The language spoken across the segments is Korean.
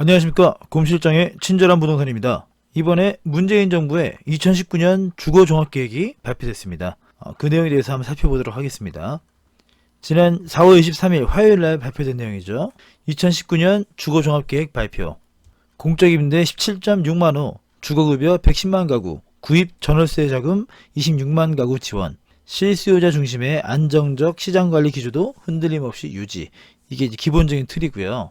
안녕하십니까. 곰실장의 친절한 부동산입니다. 이번에 문재인 정부의 2019년 주거종합계획이 발표됐습니다. 그 내용에 대해서 한번 살펴보도록 하겠습니다. 지난 4월 23일 화요일날 발표된 내용이죠. 2019년 주거종합계획 발표. 공적임대 17.6만호, 주거급여 110만 가구, 구입 전월세 자금 26만 가구 지원, 실수요자 중심의 안정적 시장관리 기조도 흔들림 없이 유지. 이게 이제 기본적인 틀이고요.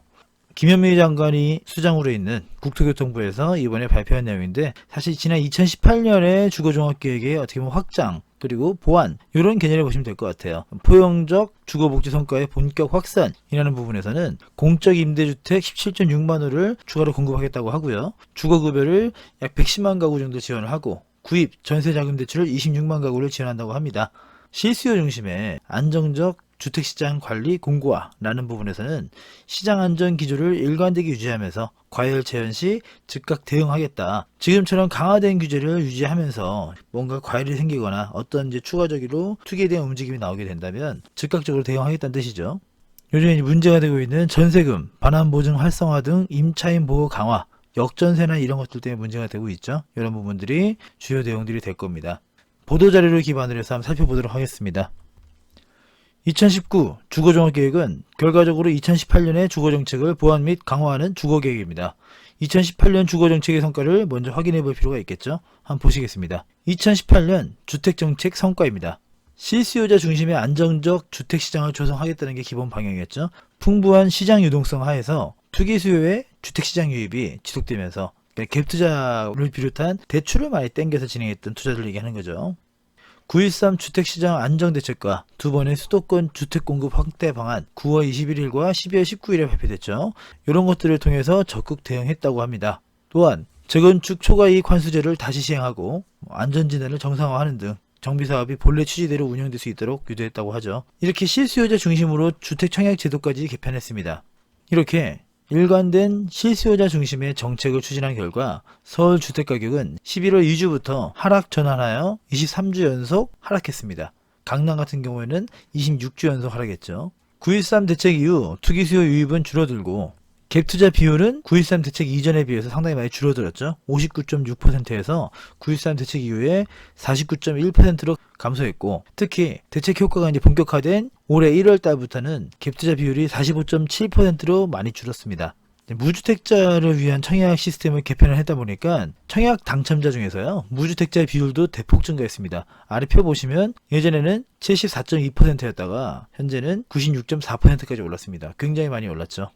김현미 장관이 수장으로 있는 국토교통부에서 이번에 발표한 내용인데, 사실 지난 2018년에 주거종합계획의 어떻게 보면 확장 그리고 보완, 이런 개념을 보시면 될 것 같아요. 포용적 주거복지 성과의 본격 확산이라는 부분에서는 공적 임대주택 17.6만 호를 추가로 공급하겠다고 하고요. 주거급여를 약 110만 가구 정도 지원을 하고, 구입 전세자금 대출을 26만 가구를 지원한다고 합니다. 실수요 중심의 안정적 주택시장 관리 공고화라는 부분에서는 시장 안전 기조를 일관되게 유지하면서 과열 재현 시 즉각 대응하겠다. 지금처럼 강화된 규제를 유지하면서 뭔가 과열이 생기거나 어떤 이제 추가적으로 투기에 대한 움직임이 나오게 된다면 즉각적으로 대응하겠다는 뜻이죠. 요즘에 문제가 되고 있는 전세금, 반환보증 활성화 등 임차인 보호 강화, 역전세나 이런 것들 때문에 문제가 되고 있죠. 이런 부분들이 주요 내용들이 될 겁니다. 보도자료를 기반으로 해서 한번 살펴보도록 하겠습니다. 2019 주거종합계획은 결과적으로 2018년의 주거정책을 보완 및 강화하는 주거계획입니다. 2018년 주거정책의 성과를 먼저 확인해 볼 필요가 있겠죠. 한번 보시겠습니다. 2018년 주택정책 성과입니다. 실수요자 중심의 안정적 주택시장을 조성하겠다는 게 기본 방향이었죠. 풍부한 시장 유동성 하에서 투기 수요의 주택시장 유입이 지속되면서 갭투자를 비롯한 대출을 많이 땡겨서 진행했던 투자들을 얘기하는 거죠. 9.13 주택시장 안정대책과 두 번의 수도권 주택공급 확대 방안 9월 21일과 12월 19일에 발표됐죠. 이런 것들을 통해서 적극 대응했다고 합니다. 또한 재건축 초과이익 환수제를 다시 시행하고 안전진단을 정상화하는 등 정비사업이 본래 취지대로 운영될 수 있도록 유도했다고 하죠. 이렇게 실수요자 중심으로 주택청약 제도까지 개편했습니다. 이렇게 일관된 실수요자 중심의 정책을 추진한 결과 서울 주택가격은 11월 2주부터 하락 전환하여 23주 연속 하락했습니다. 강남 같은 경우에는 26주 연속 하락했죠. 9.13 대책 이후 투기 수요 유입은 줄어들고, 갭투자 비율은 9.13 대책 이전에 비해서 상당히 많이 줄어들었죠. 59.6%에서 9.13 대책 이후에 49.1%로 감소했고, 특히 대책 효과가 이제 본격화된 올해 1월 달부터는 갭투자 비율이 45.7%로 많이 줄었습니다. 무주택자를 위한 청약 시스템을 개편을 했다 보니까 청약 당첨자 중에서요, 무주택자 비율도 대폭 증가했습니다. 아래 표 보시면 예전에는 74.2%였다가 현재는 96.4%까지 올랐습니다. 굉장히 많이 올랐죠.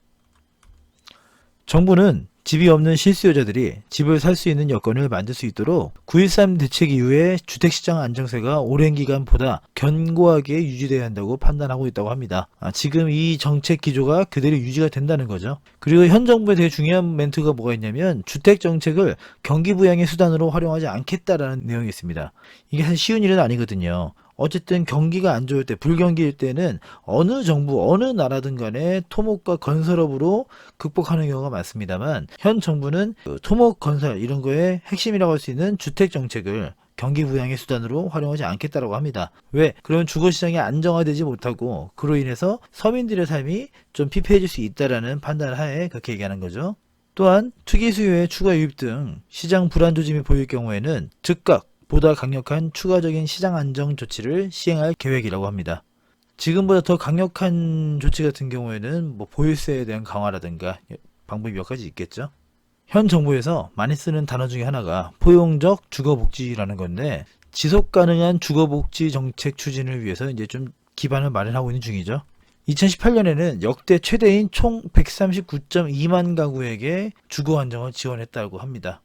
정부는 집이 없는 실수요자들이 집을 살 수 있는 여건을 만들 수 있도록 9.13 대책 이후에 주택시장 안정세가 오랜 기간보다 견고하게 유지돼야 한다고 판단하고 있다고 합니다. 지금 이 정책 기조가 그대로 유지가 된다는 거죠. 그리고 현 정부의 되게 중요한 멘트가 뭐가 있냐면, 주택정책을 경기부양의 수단으로 활용하지 않겠다라는 내용이 있습니다. 이게 사실 쉬운 일은 아니거든요. 어쨌든 경기가 안 좋을 때, 불경기일 때는 어느 정부, 어느 나라든 간에 토목과 건설업으로 극복하는 경우가 많습니다만, 현 정부는 토목, 건설 이런 거에 핵심이라고 할 수 있는 주택정책을 경기 부양의 수단으로 활용하지 않겠다라고 합니다. 왜? 그러면 주거시장이 안정화되지 못하고 그로 인해서 서민들의 삶이 좀 피폐해질 수 있다라는 판단 하에 그렇게 얘기하는 거죠. 또한 투기 수요의 추가 유입 등 시장 불안 조짐이 보일 경우에는 즉각 보다 강력한 추가적인 시장 안정 조치를 시행할 계획이라고 합니다. 지금보다 더 강력한 조치 같은 경우에는 보유세에 대한 강화라든가 방법이 몇 가지 있겠죠. 현 정부에서 많이 쓰는 단어 중에 하나가 포용적 주거복지라는 건데, 지속 가능한 주거복지 정책 추진을 위해서 이제 좀 기반을 마련하고 있는 중이죠. 2018년에는 역대 최대인 총 139.2만 가구에게 주거 안정을 지원했다고 합니다.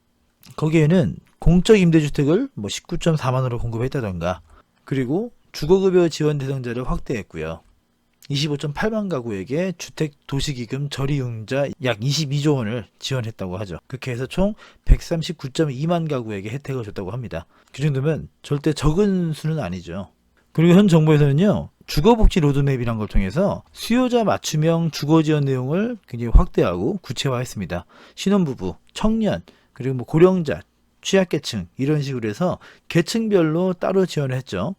거기에는 공적 임대주택을 19.4만 호를 공급했다던가, 그리고 주거급여 지원 대상자를 확대했고요. 25.8만 가구에게 주택도시기금 저리융자 약 22조 원을 지원했다고 하죠. 그렇게 해서 총 139.2만 가구에게 혜택을 줬다고 합니다. 그 정도면 절대 적은 수는 아니죠. 그리고 현 정부에서는요, 주거복지 로드맵이란 걸 통해서 수요자 맞춤형 주거지원 내용을 굉장히 확대하고 구체화했습니다. 신혼부부, 청년, 그리고 고령자, 취약계층 이런 식으로 해서 계층별로 따로 지원을 했죠.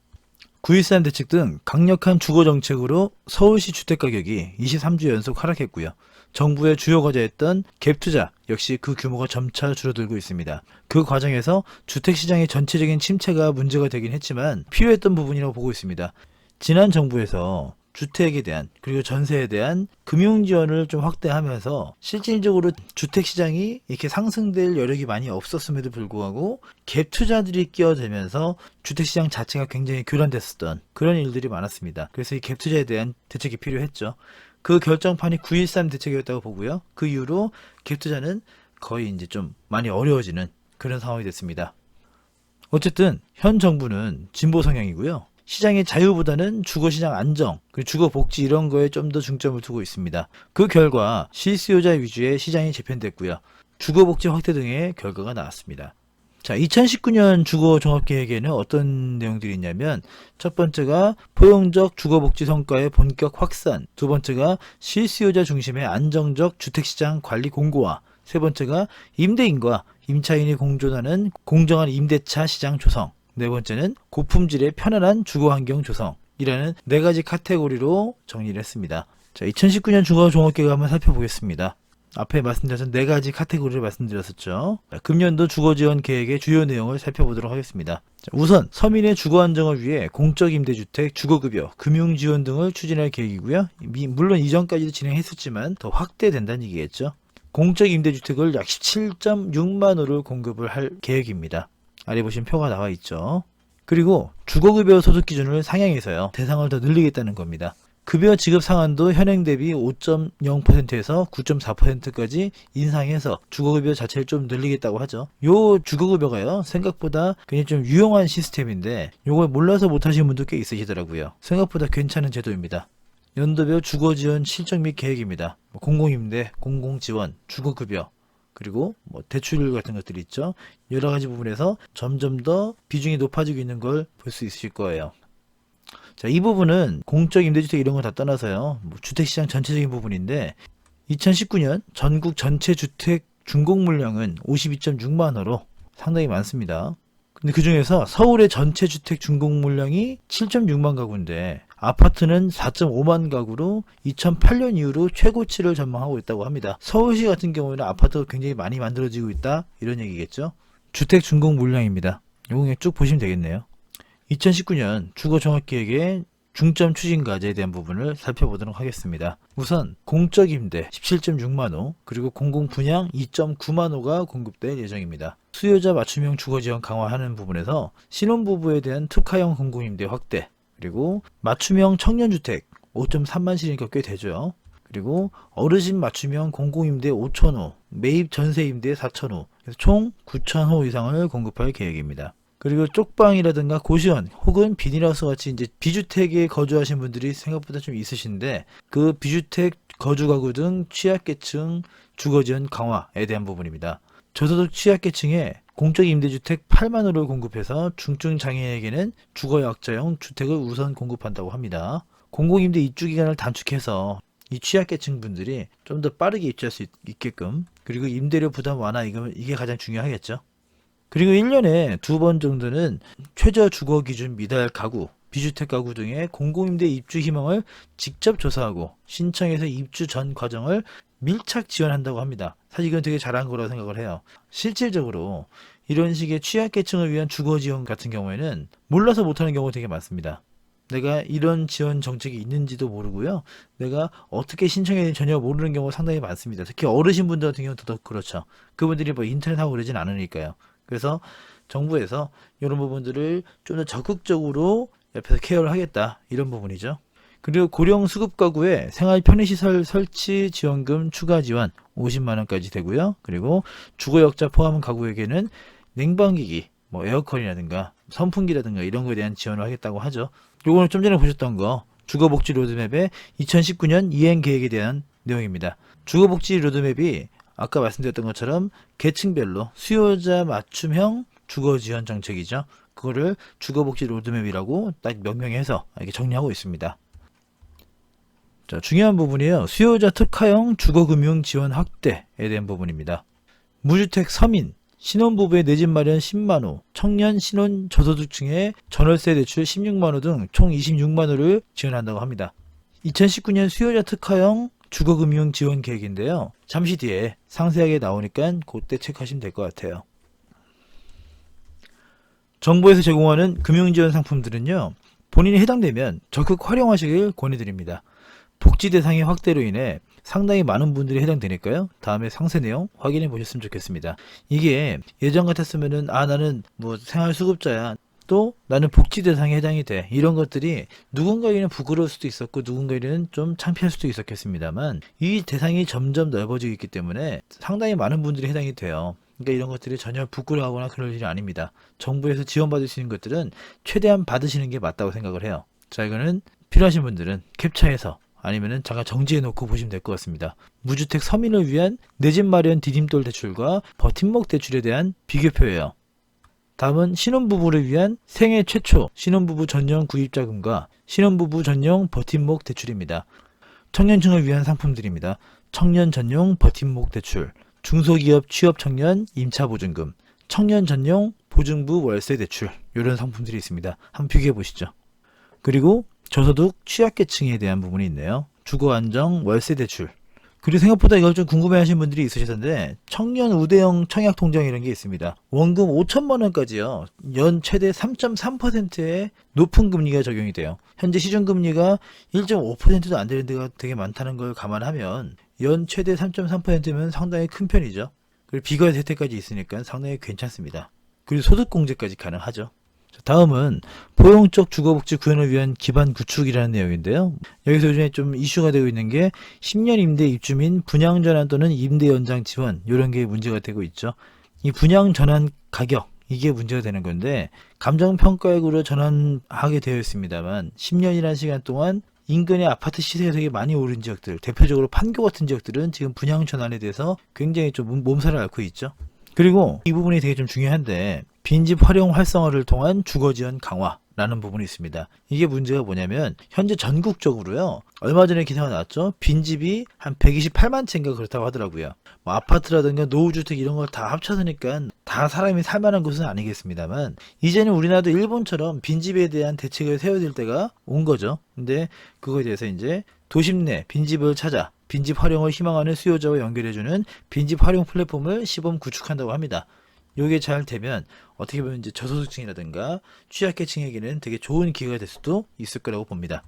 9.13 대책 등 강력한 주거정책으로 서울시 주택가격이 23주 연속 하락했고요. 정부의 주요 과제였던 갭투자 역시 그 규모가 점차 줄어들고 있습니다. 그 과정에서 주택시장의 전체적인 침체가 문제가 되긴 했지만 필요했던 부분이라고 보고 있습니다. 지난 정부에서 주택에 대한 그리고 전세에 대한 금융 지원을 좀 확대하면서 실질적으로 주택 시장이 이렇게 상승될 여력이 많이 없었음에도 불구하고 갭 투자들이 끼어들면서 주택 시장 자체가 굉장히 교란됐었던 그런 일들이 많았습니다. 그래서 이 갭 투자에 대한 대책이 필요했죠. 그 결정판이 9.13 대책이었다고 보고요. 그 이후로 갭 투자는 거의 이제 좀 많이 어려워지는 그런 상황이 됐습니다. 어쨌든 현 정부는 진보 성향이고요. 시장의 자유보다는 주거시장 안정, 그리고 주거복지 이런 거에 좀 더 중점을 두고 있습니다. 그 결과 실수요자 위주의 시장이 재편됐고요. 주거복지 확대 등의 결과가 나왔습니다. 자, 2019년 주거종합계획에는 어떤 내용들이 있냐면 첫 번째가 포용적 주거복지 성과의 본격 확산, 두 번째가 실수요자 중심의 안정적 주택시장 관리 공고화, 세 번째가 임대인과 임차인이 공존하는 공정한 임대차 시장 조성, 네 번째는 고품질의 편안한 주거환경 조성이라는 네 가지 카테고리로 정리를 했습니다. 자, 2019년 주거종합계획 한번 살펴보겠습니다. 앞에 말씀드렸던 네 가지 카테고리를 말씀드렸었죠. 자, 금년도 주거지원 계획의 주요 내용을 살펴보도록 하겠습니다. 자, 우선 서민의 주거 안정을 위해 공적임대주택, 주거급여, 금융지원 등을 추진할 계획이고요. 물론 이전까지도 진행했었지만 더 확대된다는 얘기겠죠. 공적임대주택을 약 17.6만 호를 공급을 할 계획입니다. 아래 보시면 표가 나와 있죠. 그리고 주거급여 소득 기준을 상향해서요. 대상을 더 늘리겠다는 겁니다. 급여 지급 상한도 현행 대비 5.0%에서 9.4%까지 인상해서 주거급여 자체를 좀 늘리겠다고 하죠. 요 주거급여가요. 생각보다 굉장히 좀 유용한 시스템인데 요걸 몰라서 못하시는 분도 꽤 있으시더라고요. 생각보다 괜찮은 제도입니다. 연도별 주거지원 실적 및 계획입니다. 공공임대, 공공지원, 주거급여 그리고 대출률 같은 것들이 있죠. 여러 가지 부분에서 점점 더 비중이 높아지고 있는 걸 볼 수 있으실 거예요. 자, 이 부분은 공적 임대주택 이런 거 다 떠나서요. 주택시장 전체적인 부분인데 2019년 전국 전체 주택 준공 물량은 52.6만 호로 상당히 많습니다. 근데 그 중에서 서울의 전체 주택 준공 물량이 7.6만 가구인데 아파트는 4.5만 가구로 2008년 이후로 최고치를 전망하고 있다고 합니다. 서울시 같은 경우에는 아파트가 굉장히 많이 만들어지고 있다 이런 얘기겠죠. 주택 준공 물량입니다. 이거 그냥 쭉 보시면 되겠네요. 2019년 주거종합계획의 중점 추진 과제에 대한 부분을 살펴보도록 하겠습니다. 우선 공적임대 17.6만 호 그리고 공공분양 2.9만 호가 공급될 예정입니다. 수요자 맞춤형 주거지원 강화하는 부분에서 신혼부부에 대한 특화형 공공임대 확대 그리고 맞춤형 청년주택 5.3만 실이니까 꽤 되죠. 그리고 어르신 맞춤형 공공임대 5,000호, 매입 전세임대 4,000호, 총 9,000호 이상을 공급할 계획입니다. 그리고 쪽방이라든가 고시원 혹은 비닐하우스 같이 이제 비주택에 거주하신 분들이 생각보다 좀 있으신데 그 비주택 거주가구 등 취약계층 주거지원 강화에 대한 부분입니다. 저소득 취약계층에 공적임대주택 8만 호를 공급해서 중증장애인에게는 주거약자형 주택을 우선 공급한다고 합니다. 공공임대 입주기간을 단축해서 이 취약계층 분들이 좀 더 빠르게 입주할 수 있게끔 그리고 임대료 부담 완화 이게 가장 중요하겠죠. 그리고 1년에 2번 정도는 최저 주거 기준 미달 가구, 비주택 가구 등의 공공임대 입주 희망을 직접 조사하고 신청해서 입주 전 과정을 밀착 지원한다고 합니다. 사실 이건 되게 잘한 거라고 생각을 해요. 실질적으로 이런 식의 취약계층을 위한 주거 지원 같은 경우에는 몰라서 못하는 경우가 되게 많습니다. 내가 이런 지원 정책이 있는지도 모르고요. 내가 어떻게 신청해야 되는지 전혀 모르는 경우가 상당히 많습니다. 특히 어르신분들 같은 경우는 더더욱 그렇죠. 그분들이 인터넷하고 그러진 않으니까요. 그래서 정부에서 이런 부분들을 좀 더 적극적으로 옆에서 케어를 하겠다 이런 부분이죠. 그리고 고령 수급 가구에 생활 편의시설 설치 지원금 추가 지원 50만원까지 되고요. 그리고 주거역자 포함 가구에게는 냉방기기, 에어컨이라든가 선풍기라든가 이런 거에 대한 지원을 하겠다고 하죠. 요거는 좀 전에 보셨던 거 주거복지 로드맵의 2019년 이행 계획에 대한 내용입니다. 주거복지 로드맵이 아까 말씀드렸던 것처럼 계층별로 수요자 맞춤형 주거지원 정책이죠. 그거를 주거복지 로드맵이라고 딱 명명해서 이렇게 정리하고 있습니다. 자, 중요한 부분이에요. 수요자 특화형 주거금융 지원 확대에 대한 부분입니다. 무주택 서민, 신혼부부의 내 집 마련 10만호, 청년 신혼 저소득층의 전월세 대출 16만호 등 총 26만호를 지원한다고 합니다. 2019년 수요자 특화형 주거금융 지원 계획인데요. 잠시 뒤에 상세하게 나오니까 그때 체크하시면 될 것 같아요. 정부에서 제공하는 금융지원 상품들은요, 본인이 해당되면 적극 활용하시길 권해드립니다. 복지 대상의 확대로 인해 상당히 많은 분들이 해당되니까요. 다음에 상세 내용 확인해 보셨으면 좋겠습니다. 이게 예전 같았으면은 나는 뭐 생활수급자야, 또 나는 복지 대상에 해당이 돼, 이런 것들이 누군가에게는 부끄러울 수도 있었고 누군가에게는 좀 창피할 수도 있었겠습니다만, 이 대상이 점점 넓어지고 있기 때문에 상당히 많은 분들이 해당이 돼요. 그러니까 이런 것들이 전혀 부끄러워하거나 그럴 일이 아닙니다. 정부에서 지원받을 수 있는 것들은 최대한 받으시는 게 맞다고 생각을 해요. 자, 이거는 필요하신 분들은 캡처해서 아니면은 잠깐 정지해 놓고 보시면 될 것 같습니다. 무주택 서민을 위한 내 집 마련 디딤돌 대출과 버팀목 대출에 대한 비교표예요. 다음은 신혼부부를 위한 생애 최초 신혼부부 전용 구입자금과 신혼부부 전용 버팀목 대출입니다. 청년층을 위한 상품들입니다. 청년 전용 버팀목 대출, 중소기업 취업청년 임차보증금, 청년 전용 보증부 월세 대출, 이런 상품들이 있습니다. 한번 비교해 보시죠. 그리고 저소득 취약계층에 대한 부분이 있네요. 주거안정 월세 대출. 그리고 생각보다 이걸 좀 궁금해하시는 분들이 있으시던데, 청년 우대형 청약통장 이런 게 있습니다. 원금 5천만 원까지요. 연 최대 3.3%의 높은 금리가 적용이 돼요. 현재 시중금리가 1.5%도 안 되는 데가 되게 많다는 걸 감안하면 연 최대 3.3%면 상당히 큰 편이죠. 그리고 비과세 혜택까지 있으니까 상당히 괜찮습니다. 그리고 소득공제까지 가능하죠. 다음은 포용적 주거복지 구현을 위한 기반 구축이라는 내용인데요. 여기서 요즘에 좀 이슈가 되고 있는 게 10년 임대 입주민 분양 전환 또는 임대 연장 지원, 이런 게 문제가 되고 있죠. 이 분양 전환 가격, 이게 문제가 되는 건데, 감정평가액으로 전환하게 되어 있습니다만 10년이라는 시간 동안 인근의 아파트 시세가 되게 많이 오른 지역들, 대표적으로 판교 같은 지역들은 지금 분양 전환에 대해서 굉장히 좀 몸살을 앓고 있죠. 그리고 이 부분이 되게 좀 중요한데, 빈집 활용 활성화를 통한 주거지원 강화라는 부분이 있습니다. 이게 문제가 뭐냐면 현재 전국적으로요, 얼마 전에 기사가 나왔죠. 빈집이 한 128만 채인가 그렇다고 하더라고요. 뭐 아파트라든가 노후주택 이런 걸 다 합쳐서니까 다 사람이 살만한 곳은 아니겠습니다만, 이제는 우리나라도 일본처럼 빈집에 대한 대책을 세워야 될 때가 온 거죠. 근데 그거에 대해서 이제 도심 내 빈집을 찾아 빈집 활용을 희망하는 수요자와 연결해주는 빈집 활용 플랫폼을 시범 구축한다고 합니다. 이게 잘 되면 어떻게 보면 이제 저소득층이라든가 취약계층에게는 되게 좋은 기회가 될 수도 있을 거라고 봅니다.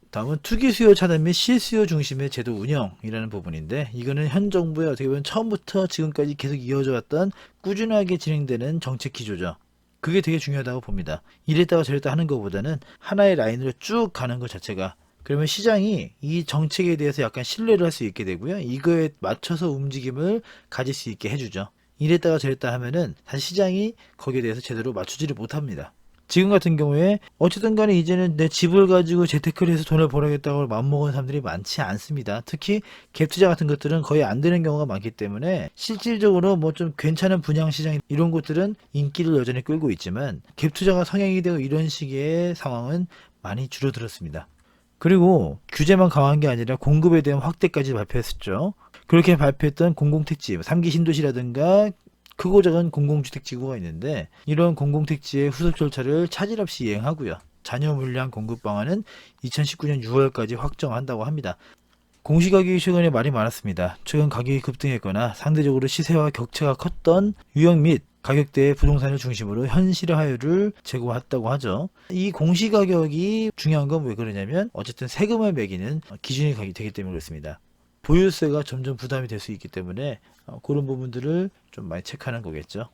다음은 투기 수요 차단 및 실수요 중심의 제도 운영이라는 부분인데, 이거는 현 정부의 어떻게 보면 처음부터 지금까지 계속 이어져 왔던 꾸준하게 진행되는 정책 기조죠. 그게 되게 중요하다고 봅니다. 이랬다가 저랬다 하는 것보다는 하나의 라인으로 쭉 가는 것 자체가, 그러면 시장이 이 정책에 대해서 약간 신뢰를 할 수 있게 되고요. 이거에 맞춰서 움직임을 가질 수 있게 해주죠. 이랬다가 저랬다 하면은 사실 시장이 거기에 대해서 제대로 맞추지를 못합니다. 지금 같은 경우에 어쨌든 간에 이제는 내 집을 가지고 재테크를 해서 돈을 벌어야겠다고 마음먹은 사람들이 많지 않습니다. 특히 갭 투자 같은 것들은 거의 안 되는 경우가 많기 때문에 실질적으로 뭐 좀 괜찮은 분양시장 이런 곳들은 인기를 여전히 끌고 있지만, 갭 투자가 성행이 되고 이런 식의 상황은 많이 줄어들었습니다. 그리고 규제만 강화한 게 아니라 공급에 대한 확대까지 발표했었죠. 그렇게 발표했던 공공택지, 3기 신도시라든가 크고 작은 공공주택지구가 있는데, 이런 공공택지의 후속 절차를 차질 없이 이행하고요. 잔여 물량 공급 방안은 2019년 6월까지 확정한다고 합니다. 공시가격이 최근에 말이 많았습니다. 최근 가격이 급등했거나 상대적으로 시세와 격차가 컸던 유형 및 가격대의 부동산을 중심으로 현실화율을 제고했다고 하죠. 이 공시가격이 중요한 건 왜 그러냐면 어쨌든 세금을 매기는 기준이 되기 때문에 그렇습니다. 보유세가 점점 부담이 될 수 있기 때문에 그런 부분들을 좀 많이 체크하는 거겠죠.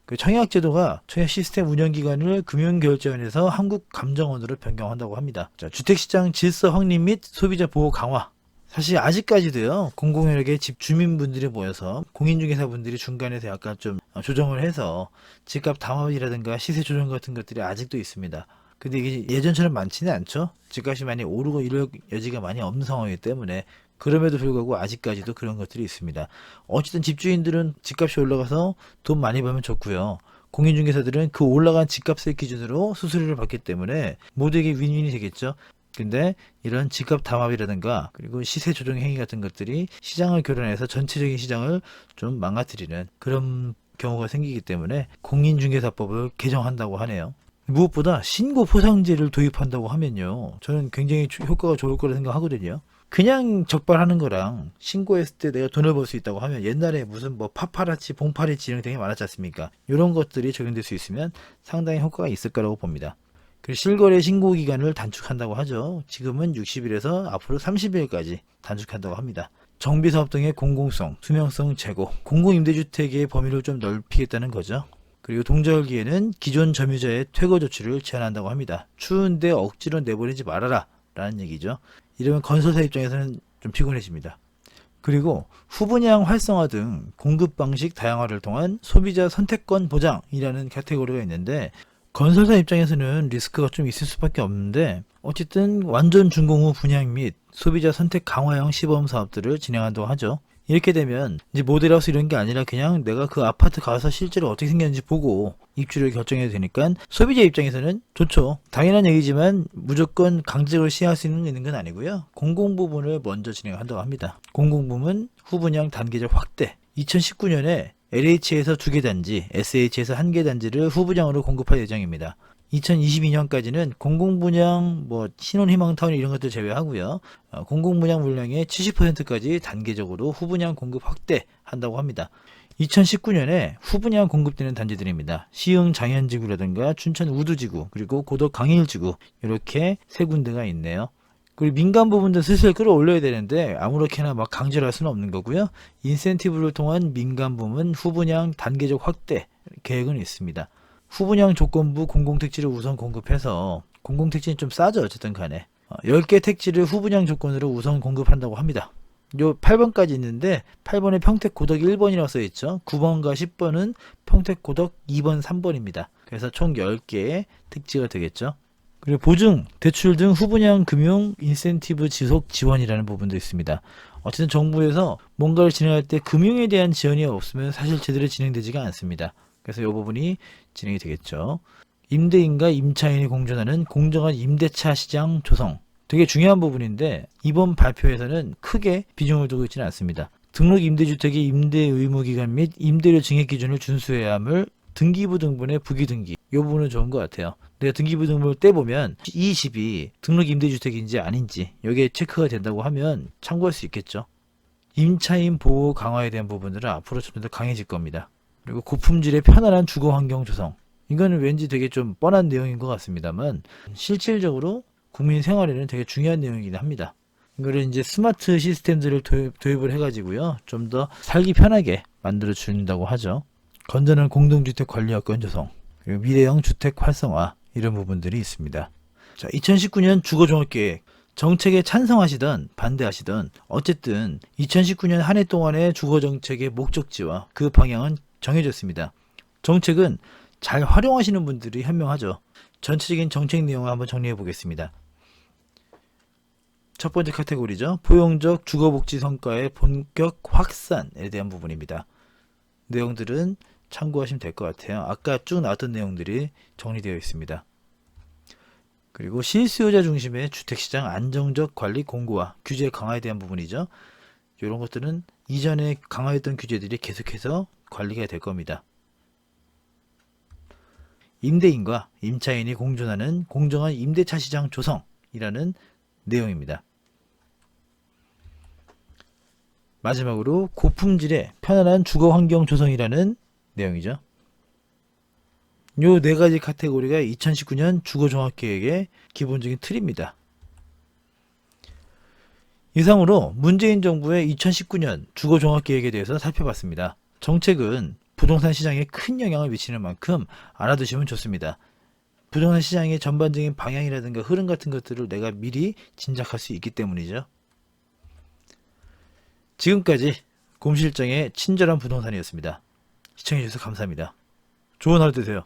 그 청약제도가 청약 시스템 운영기관을 금융결제원에서 한국감정원으로 변경한다고 합니다. 자, 주택시장 질서 확립 및 소비자 보호 강화. 사실 아직까지도요, 공공연하게 집 주민분들이 모여서 공인중개사분들이 중간에서 약간 좀 조정을 해서 집값 담합이라든가 시세 조정 같은 것들이 아직도 있습니다. 근데 이게 예전처럼 많지는 않죠. 집값이 많이 오르고 이럴 여지가 많이 없는 상황이기 때문에. 그럼에도 불구하고 아직까지도 그런 것들이 있습니다. 어쨌든 집주인들은 집값이 올라가서 돈 많이 벌면 좋고요. 공인중개사들은 그 올라간 집값을 기준으로 수수료를 받기 때문에 모두에게 윈윈이 되겠죠. 근데 이런 집값 담합이라든가 그리고 시세 조정 행위 같은 것들이 시장을 교란해서 전체적인 시장을 좀 망가뜨리는 그런 경우가 생기기 때문에 공인중개사법을 개정한다고 하네요. 무엇보다 신고 포상제를 도입한다고 하면요, 저는 굉장히 효과가 좋을 거라 생각하거든요. 그냥 적발하는 거랑 신고했을 때 내가 돈을 벌 수 있다고 하면 옛날에 무슨 뭐 파파라치, 봉파리치 이런 게 되게 많았지 않습니까? 이런 것들이 적용될 수 있으면 상당히 효과가 있을 거라고 봅니다. 그리고 실거래 신고 기간을 단축한다고 하죠. 지금은 60일에서 앞으로 30일까지 단축한다고 합니다. 정비사업 등의 공공성, 투명성 제고, 공공임대주택의 범위를 좀 넓히겠다는 거죠. 그리고 동절기에는 기존 점유자의 퇴거 조치를 제한한다고 합니다. 추운데 억지로 내보내지 말아라 라는 얘기죠. 이러면 건설사 입장에서는 좀 피곤해집니다. 그리고 후분양 활성화 등 공급 방식 다양화를 통한 소비자 선택권 보장이라는 카테고리가 있는데, 건설사 입장에서는 리스크가 좀 있을 수밖에 없는데, 어쨌든 완전 준공 후 분양 및 소비자 선택 강화형 시범 사업들을 진행한다고 하죠. 이렇게 되면 이제 모델하우스 이런 게 아니라 그냥 내가 그 아파트 가서 실제로 어떻게 생겼는지 보고 입주를 결정해도 되니까 소비자 입장에서는 좋죠. 당연한 얘기지만 무조건 강제로 시행할 수 있는 건 아니고요. 공공 부분을 먼저 진행한다고 합니다. 공공 부문 후분양 단계적 확대. 2019년에 LH에서 2개 단지, SH에서 1개 단지를 후분양으로 공급할 예정입니다. 2022년까지는 공공분양, 신혼희망타운 이런 것들 제외하고요. 공공분양 물량의 70%까지 단계적으로 후분양 공급 확대한다고 합니다. 2019년에 후분양 공급되는 단지들입니다. 시흥 장현지구라든가 춘천 우두지구, 그리고 고덕 강일지구, 이렇게 세 군데가 있네요. 그리고 민간 부분도 슬슬 끌어올려야 되는데 아무렇게나 막 강제를 할 수는 없는 거고요. 인센티브를 통한 민간 부문 후분양 단계적 확대 계획은 있습니다. 후분양 조건부 공공택지를 우선 공급해서, 공공택지는 좀 싸죠 어쨌든 간에, 10개 택지를 후분양 조건으로 우선 공급한다고 합니다. 요 8번까지 있는데 8번에 평택고덕 1번이라고 써있죠. 9번과 10번은 평택고덕 2번 3번입니다. 그래서 총 10개의 택지가 되겠죠. 그리고 보증, 대출 등 후분양 금융 인센티브 지속 지원이라는 부분도 있습니다. 어쨌든 정부에서 뭔가를 진행할 때 금융에 대한 지원이 없으면 사실 제대로 진행되지가 않습니다. 그래서 이 부분이 진행이 되겠죠. 임대인과 임차인이 공존하는 공정한 임대차 시장 조성. 되게 중요한 부분인데 이번 발표에서는 크게 비중을 두고 있지는 않습니다. 등록 임대주택의 임대 의무 기간 및 임대료 증액 기준을 준수해야 함을 등기부 등본의 부기등기. 이 부분은 좋은 것 같아요. 내가 등기부 등본을 떼보면 이 집이 등록 임대주택인지 아닌지 여기에 체크가 된다고 하면 참고할 수 있겠죠. 임차인 보호 강화에 대한 부분들은 앞으로 좀 더 강해질 겁니다. 그리고 고품질의 편안한 주거 환경 조성. 이거는 왠지 되게 좀 뻔한 내용인 것 같습니다만 실질적으로 국민 생활에는 되게 중요한 내용이긴 합니다. 이거를 이제 스마트 시스템들을 도입을 해가지고요. 좀 더 살기 편하게 만들어 준다고 하죠. 건전한 공동주택 관리 여건 조성, 그리고 미래형 주택 활성화, 이런 부분들이 있습니다. 자, 2019년 주거종합계획. 정책에 찬성하시던 반대하시던 어쨌든 2019년 한 해 동안의 주거정책의 목적지와 그 방향은 정해졌습니다. 정책은 잘 활용하시는 분들이 현명하죠. 전체적인 정책 내용을 한번 정리해 보겠습니다. 첫 번째 카테고리죠. 포용적 주거복지 성과의 본격 확산에 대한 부분입니다. 내용들은 참고하시면 될 것 같아요. 아까 쭉 나왔던 내용들이 정리되어 있습니다. 그리고 실수요자 중심의 주택시장 안정적 관리 공고화, 규제 강화에 대한 부분이죠. 이런 것들은 이전에 강화했던 규제들이 계속해서 관리가 될 겁니다. 임대인과 임차인이 공존하는 공정한 임대차 시장 조성이라는 내용입니다. 마지막으로 고품질의 편안한 주거 환경 조성이라는 내용이죠. 요 네 가지 카테고리가 2019년 주거종합계획의 기본적인 틀입니다. 이상으로 문재인 정부의 2019년 주거종합계획에 대해서 살펴봤습니다. 정책은 부동산 시장에 큰 영향을 미치는 만큼 알아두시면 좋습니다. 부동산 시장의 전반적인 방향이라든가 흐름 같은 것들을 내가 미리 짐작할 수 있기 때문이죠. 지금까지 곰실장의 친절한 부동산이었습니다. 시청해주셔서 감사합니다. 좋은 하루 되세요.